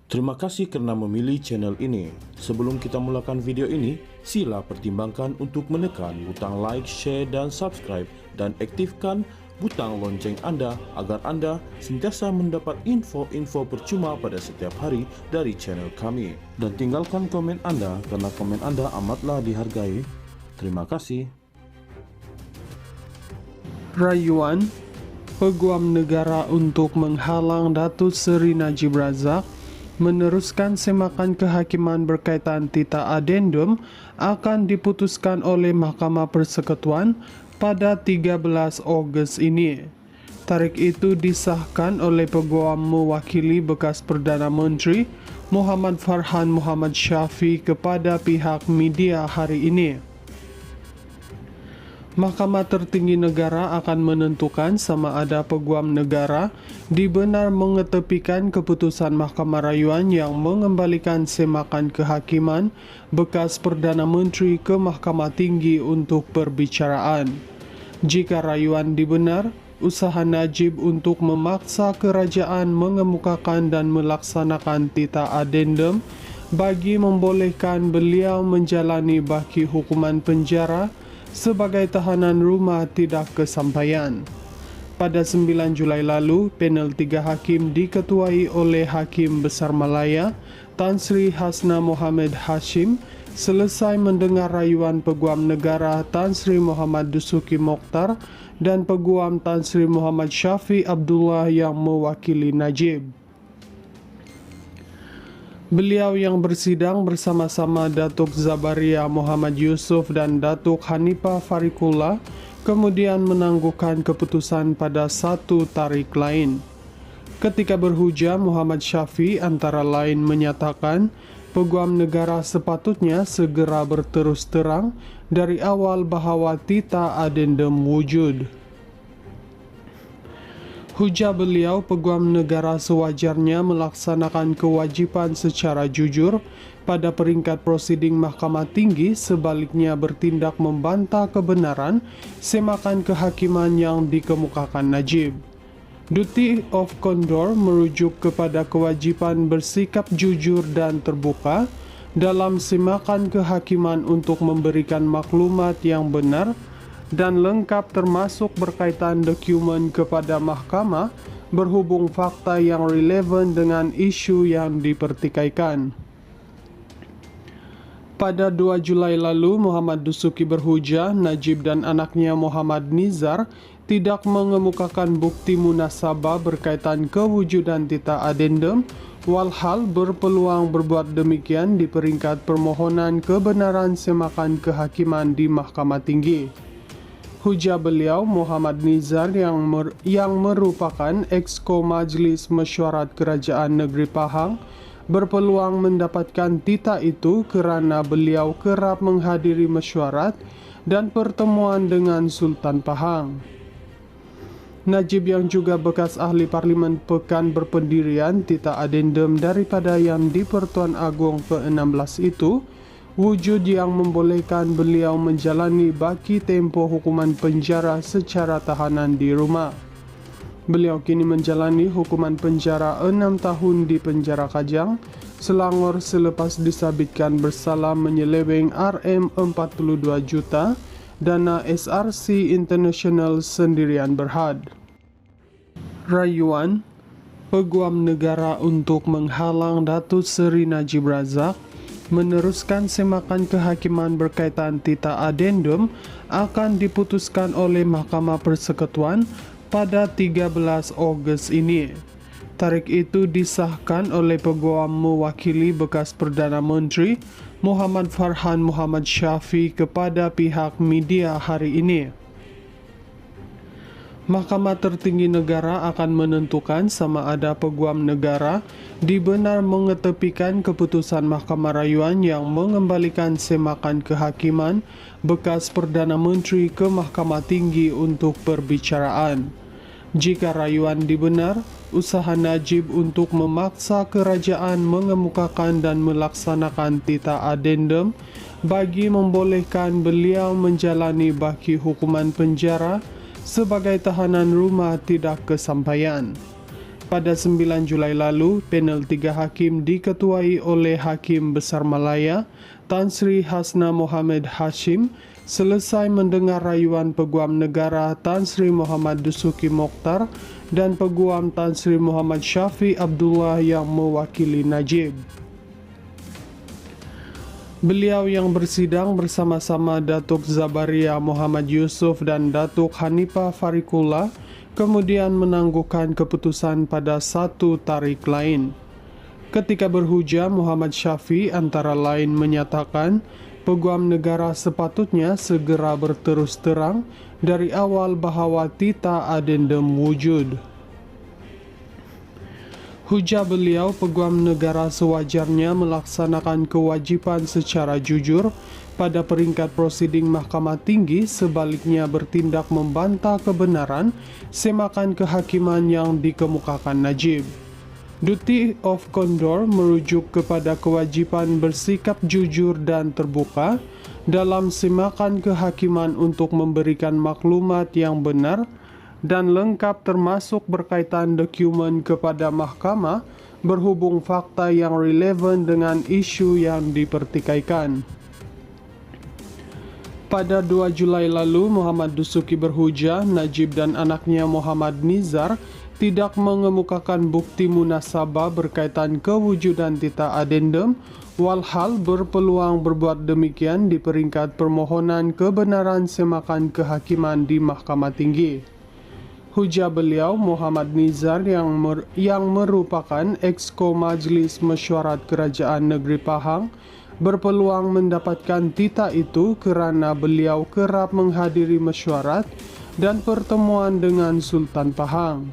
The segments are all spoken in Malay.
Terima kasih karena memilih channel ini. Sebelum kita mulakan video ini, sila pertimbangkan untuk menekan butang like, share, dan subscribe, dan aktifkan butang lonceng Anda agar Anda sentiasa mendapat info-info percuma pada setiap hari dari channel kami. Dan tinggalkan komen Anda karena komen Anda amatlah dihargai. Terima kasih. Rayuan Peguam Negara untuk menghalang Datuk Seri Najib Razak meneruskan semakan kehakiman berkaitan Tita Adendum akan diputuskan oleh Mahkamah Persekutuan pada 13 Ogos ini. Tarikh itu disahkan oleh Peguam mewakili bekas Perdana Menteri Muhammad Farhan Muhammad Syafi kepada pihak media hari ini. Mahkamah Tertinggi Negara akan menentukan sama ada Peguam Negara dibenar mengetepikan keputusan Mahkamah Rayuan yang mengembalikan semakan kehakiman bekas Perdana Menteri ke Mahkamah Tinggi untuk perbicaraan. Jika rayuan dibenar, usaha Najib untuk memaksa kerajaan mengemukakan dan melaksanakan Tita Adendum bagi membolehkan beliau menjalani baki hukuman penjara sebagai tahanan rumah tidak kesampaian. Pada 9 Julai lalu, panel 3 hakim diketuai oleh Hakim Besar Malaya, Tan Sri Hasna Mohammed Hashim, selesai mendengar rayuan Peguam Negara Tan Sri Muhammad Dusuki Mokhtar dan Peguam Tan Sri Muhammad Syafi Abdullah yang mewakili Najib. Beliau yang bersidang bersama-sama Datuk Zabaria Muhammad Yusuf dan Datuk Hanifah Fariqullah kemudian menangguhkan keputusan pada satu tarikh lain. Ketika berhujah, Muhammad Syafi antara lain menyatakan Peguam Negara sepatutnya segera berterus terang dari awal bahawa Tita Adendum wujud. Hujah beliau, Peguam Negara sewajarnya melaksanakan kewajipan secara jujur pada peringkat prosiding Mahkamah Tinggi, sebaliknya bertindak membantah kebenaran semakan kehakiman yang dikemukakan Najib. Duty of Condor merujuk kepada kewajipan bersikap jujur dan terbuka dalam semakan kehakiman untuk memberikan maklumat yang benar dan lengkap termasuk berkaitan dokumen kepada mahkamah berhubung fakta yang relevan dengan isu yang dipertikaikan. Pada 2 Julai lalu, Muhammad Dusuki berhujah Najib dan anaknya Muhammad Nizar tidak mengemukakan bukti munasabah berkaitan kewujudan Tita Adendum, walhal berpeluang berbuat demikian di peringkat permohonan kebenaran semakan kehakiman di Mahkamah Tinggi. Hujah beliau, Muhammad Nizar yang merupakan Exco Majlis Mesyuarat Kerajaan Negeri Pahang berpeluang mendapatkan tita itu kerana beliau kerap menghadiri mesyuarat dan pertemuan dengan Sultan Pahang. Najib yang juga bekas ahli Parlimen Pekan Berpendirian Tita Adendum daripada Yang di-Pertuan Agong ke-16 itu wujud yang membolehkan beliau menjalani baki tempoh hukuman penjara secara tahanan di rumah. Beliau kini menjalani hukuman penjara 6 tahun di penjara Kajang, Selangor selepas disabitkan bersalah menyeleweng RM42 juta dana SRC International Sendirian Berhad. Rayuan Peguam Negara untuk menghalang Datuk Seri Najib Razak meneruskan semakan kehakiman berkaitan Tita Adendum akan diputuskan oleh Mahkamah Persekutuan pada 13 Ogos ini. Tarikh itu disahkan oleh Peguam mewakili bekas Perdana Menteri Muhammad Farhan Muhammad Syafi kepada pihak media hari ini. Mahkamah Tertinggi Negara akan menentukan sama ada Peguam Negara dibenar mengetepikan keputusan Mahkamah Rayuan yang mengembalikan semakan kehakiman bekas Perdana Menteri ke Mahkamah Tinggi untuk perbicaraan. Jika rayuan dibenar, usaha Najib untuk memaksa kerajaan mengemukakan dan melaksanakan Tita Adendum bagi membolehkan beliau menjalani baki hukuman penjara sebagai tahanan rumah tidak kesampaian. Pada 9 Julai lalu, panel 3 hakim diketuai oleh Hakim Besar Malaya, Tan Sri Hasna Mohammed Hashim, selesai mendengar rayuan Peguam Negara Tan Sri Muhammad Dusuki Mokhtar dan Peguam Tan Sri Muhammad Syafi Abdullah yang mewakili Najib. Beliau yang bersidang bersama-sama Datuk Zabaria Muhammad Yusuf dan Datuk Hanifah Fariqullah kemudian menangguhkan keputusan pada satu tarik lain. Ketika berhujah, Muhammad Syafi antara lain menyatakan Peguam Negara sepatutnya segera berterus terang dari awal bahawa tita adendum wujud. Hujah beliau, Peguam Negara sewajarnya melaksanakan kewajipan secara jujur pada peringkat prosiding Mahkamah Tinggi, sebaliknya bertindak membantah kebenaran semakan kehakiman yang dikemukakan Najib. Duty of Condor merujuk kepada kewajipan bersikap jujur dan terbuka dalam semakan kehakiman untuk memberikan maklumat yang benar dan lengkap termasuk berkaitan dokumen kepada mahkamah berhubung fakta yang relevan dengan isu yang dipertikaikan. Pada 2 Julai lalu, Muhammad Dusuki berhujah Najib dan anaknya Muhammad Nizar tidak mengemukakan bukti munasabah berkaitan kewujudan tita adendum, walhal berpeluang berbuat demikian di peringkat permohonan kebenaran semakan kehakiman di Mahkamah Tinggi. Hujah beliau, Muhammad Nizar yang merupakan Exco Majlis Mesyuarat Kerajaan Negeri Pahang berpeluang mendapatkan tita itu kerana beliau kerap menghadiri mesyuarat dan pertemuan dengan Sultan Pahang.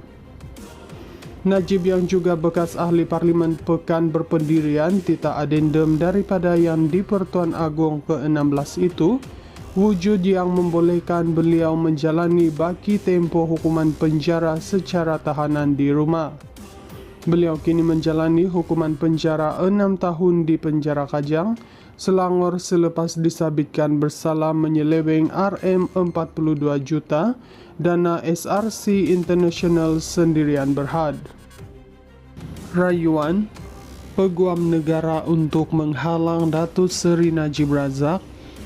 Najib yang juga bekas ahli Parlimen Pekan Berpendirian tita adendum daripada Yang di-Pertuan Agong ke-16 itu wujud yang membolehkan beliau menjalani baki tempoh hukuman penjara secara tahanan di rumah. Beliau kini menjalani hukuman penjara 6 tahun di penjara Kajang, Selangor selepas disabitkan bersalah menyeleweng RM42 juta dana SRC International Sendirian Berhad. Rayuan Peguam Negara untuk menghalang Datuk Seri Najib Razak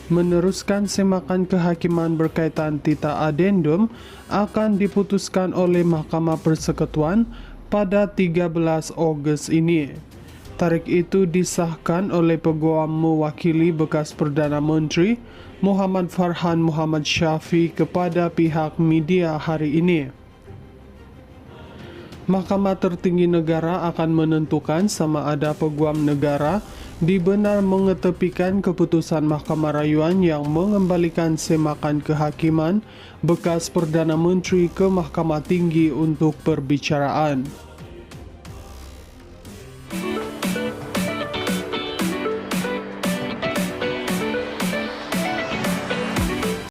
meneruskan semakan kehakiman berkaitan tita adendum akan diputuskan oleh Mahkamah Persekutuan pada 13 Ogos ini. Tarikh itu disahkan oleh Peguam mewakili bekas Perdana Menteri Muhammad Farhan Muhammad Syafi kepada pihak media hari ini. Mahkamah Tertinggi Negara akan menentukan sama ada Peguam Negara dibenar mengetepikan keputusan Mahkamah Rayuan yang mengembalikan semakan kehakiman bekas Perdana Menteri ke Mahkamah Tinggi untuk perbicaraan.